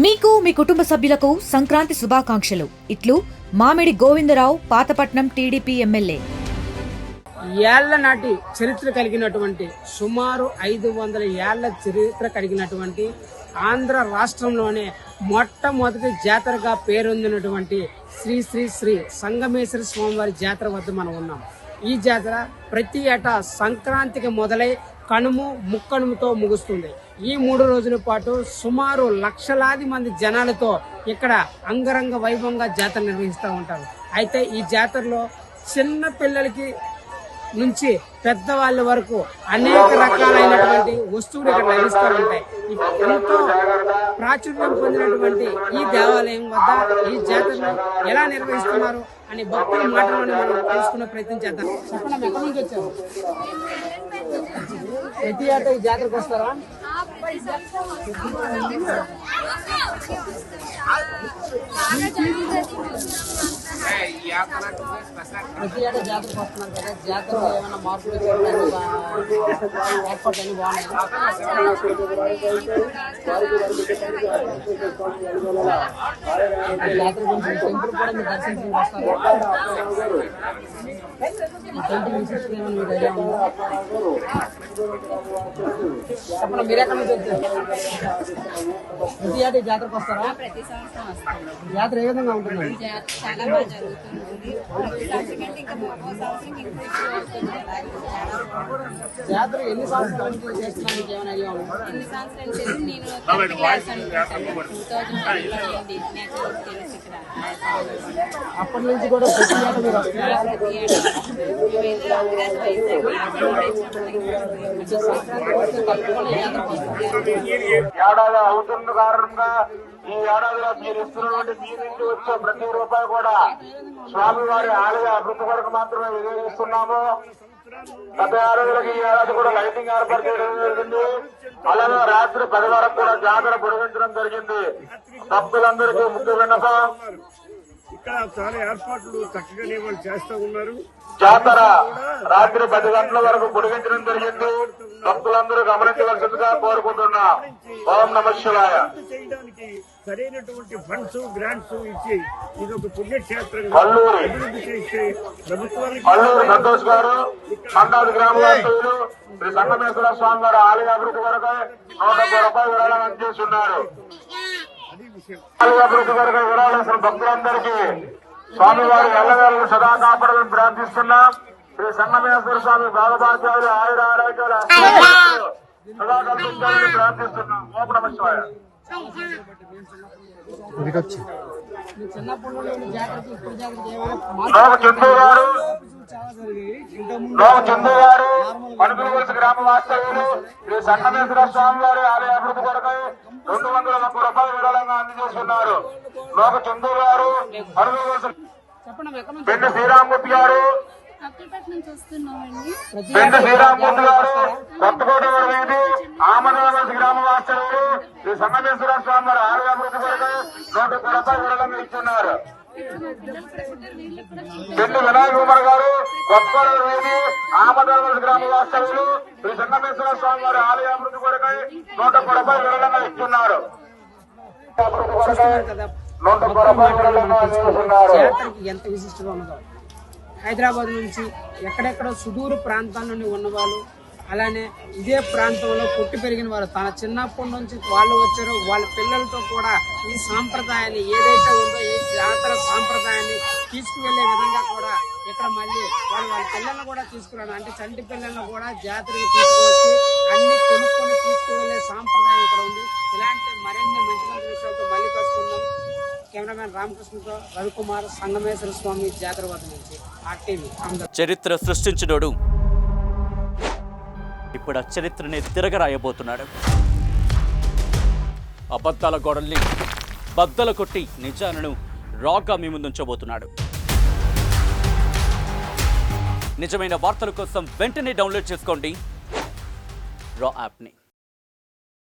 మీకు మీ కుటుంబ సభ్యులకు సంక్రాంతి శుభాకాంక్షలు. ఇట్లు మామిడి గోవిందరావు, పాతపట్నం టీడీపీ ఎమ్మెల్యే. ఏళ్ల నాటి చరిత్ర కలిగినటువంటి సుమారు 500 ఏళ్ల చరిత్ర కలిగినటువంటి ఆంధ్ర రాష్ట్రంలోనే మొట్టమొదటి జాతరగా పేరొందినటువంటి శ్రీ శ్రీ శ్రీ సంగమేశ్వర స్వామివారి జాతర వద్ద మనం ఉన్నాం. ఈ జాతర ప్రతి ఏటా సంక్రాంతికి మొదలై కనుము ముక్కనుముతో ముగుస్తుంది. ఈ 3 రోజుల పాటు సుమారు లక్షలాది మంది జనాలతో ఇక్కడ అంగరంగ వైభవంగా జాతర నిర్వహిస్తూ ఉంటారు. అయితే ఈ జాతరలో చిన్న పిల్లలకి నుంచి పెద్దవాళ్ళ వరకు అనేక రకాలైనటువంటి వస్తువులు ఇక్కడ లభిస్తూ ఉంటాయి. ఎంతో ప్రాచుర్యం పొందినటువంటి ఈ దేవాలయం వద్ద ఈ జాతరను ఎలా నిర్వహిస్తున్నారు అని భక్తుల మాటలను మనం తెలుసుకునే ప్రయత్నం చేద్దాం. చెప్పండి, ఎక్కడి నుంచి వచ్చారు? ప్రతి ఏటా ఈ జాతరకు వస్తారా? ప్రతి ఏటా జాతరకు వస్తున్నారు కదా, జాతరలో ఏమైనా మార్పులు ఏర్పాటు అని బాగున్నాయి. జాతర గురించి టెంపుల్ కూడా మీరు దర్శించుకుని వస్తారు. టెంపుల్ విశిష్టత ఏమైనా మీకు ఐడియా ఉందా? చెప్పండి, మీరు ఎక్కడి నుంచి వచ్చారు? ప్రతి ఏటా జాతరకు వస్తారా? ప్రతి సంవత్సరం వస్తాం. జాతర ఏ విధంగా ఉంటుంది? చాలా బాగా జరుగుతుంది. జాతర ఎన్ని సంవత్సరాల నుంచి చేస్తున్నారు? మీకు ఏమైనా ఐడియా ఉందా? ఎన్ని సంవత్సరాలు చేసి నేను 10th క్లాస్ అనుకుంటాను. 2010 అయింది నాకు తెలిసి ఇక్కడ. అప్పటి నుంచి కూడా ప్రతి ఏటా మీరు వస్తున్నారా? ప్రతి ఏటా ఏడాది అవుతున్న కారణంగా ఈ ఏడాదిలో మీరు ఇస్తున్నటువంటి మీ నుంచి వచ్చే ప్రతి రూపాయి కూడా స్వామివారి ఆలయ అభివృద్ధి కొరకు మాత్రమే వినియోగిస్తున్నాము. గత ఏడాదిలోకి ఈ ఏడాది కూడా లైటింగ్ ఏర్పాటు చేయడం జరిగింది. అలాగే రాత్రి 10 వరకు కూడా జాతర పొడిగించడం జరిగింది. భక్తులందరికీ ముఖ్య విన్నపం, ఇక్కడ చాలా ఏర్పాట్లు చక్కగానే వాళ్ళు చేస్తూ ఉన్నారు. జాతర రాత్రి 10 గంటల వరకు పొడిగించడం జరిగింది. భక్తులందరూ గమనించవలసిందిగా కోరుకుంటున్నా. ఓం నమః శివాయ. చేయడానికి సరైనటువంటి ఫండ్స్ గ్రాంట్స్ ఇచ్చి ఇది ఒక పుణ్యక్షేత్రంగా కల్లూరి అభివృద్ధి చేసే ప్రభుత్వానికి కల్లూరి సంతోష్ గారు, మందాది గ్రామ వాస్తవులు శ్రీ సంగమేశ్వర స్వామి వారి ఆలయ అభివృద్ధి కొరకు 100 రూపాయలు విరాళం అందజేస్తున్నారు. ఆలయ అభివృద్ధి కొరకు విరాళిస్తున్న భక్తులందరికీ స్వామివారి ఎల్లవేళలు సదా కాపాడాలని ప్రార్థిస్తున్నాం. శ్రీ సంగమేశ్వర స్వామి భాగభాగ్యాలు ఆయుర ఆరోగ్యాలు సదా కల్పించాలని ప్రార్థిస్తున్నాం. ఓం నమః శివాయ. చిన్నప్పటి నుండి జాతరకి ఇప్పుడు జాతరకి ఏమైనా లోక చందు గారు పనుగులవలస గ్రామ వాస్తవ్యులు శ్రీ సంగమేశ్వర స్వామి వారి ఆలయ అభివృద్ధి కొరకై 201 రూపాయలు విరాళంగా అందజేస్తున్నారు. లోక చందు గారు పనుగులవలస పెండు శ్రీరామూర్తి గారు, పెండు శ్రీరామూర్తి గారు కొత్తకోట వీధి ఆమదవలస గ్రామ వాస్తవ్యులు శ్రీ సంగమేశ్వర స్వామి వారి ఆలయ అభివృద్ధి కొరకై 101 రూపాయలు విరాళంగా ఇస్తున్నారు. పెండు వినాయక కుమార్ గారు కొత్తకోట వీధి ఆమదవలస గ్రామ వాస్తవ్యులు శ్రీ సంగమేశ్వర స్వామి వారి ఆలయ అభివృద్ధి కొరకై 101 రూపాయలు విరాళంగా ఇస్తున్నారు. జాతరకి ఎంత విశిష్టత ఉన్నదో, హైదరాబాద్ నుంచి ఎక్కడెక్కడో సుదూర ప్రాంతాల నుండి ఉన్నవాళ్ళు, అలానే ఇదే ప్రాంతంలో పుట్టి పెరిగిన వారు తన చిన్నప్పటి నుంచి వాళ్ళు వచ్చారో వాళ్ళ పిల్లలతో కూడా ఈ సాంప్రదాయాన్ని ఏదైతే ఉందో ఈ జాతర సాంప్రదాయాన్ని తీసుకువెళ్లే విధంగా కూడా ఇక్కడ మళ్ళీ వాళ్ళ పిల్లలను కూడా తీసుకురాను, అంటే చంటి పిల్లలను కూడా జాతరకి తీసుకువచ్చి అన్ని కొనుక్కొని తీసుకువెళ్లే సాంప్రదాయం ఇక్కడ ఉంది. ఇలాంటి మరిన్ని మంచి మంచి విషయాలతో మళ్ళీ కలుసుకుందాం. కెమెరామెన్ రామకృష్ణతో రవికుమార్, సంగమేశ్వర స్వామి జాతర వద్ద నుంచి RTV. చరిత్ర సృష్టించినోడు ఇప్పుడు ఆ చరిత్రని తిరగరాయబోతున్నాడు. అబద్ధాల గోడల్ని బద్దలు కొట్టి నిజాలను రాగా మీ ముందుంచబోతున్నాడు. నిజమైన వార్తల కోసం వెంటనే డౌన్లోడ్ చేసుకోండి రా యాప్ని.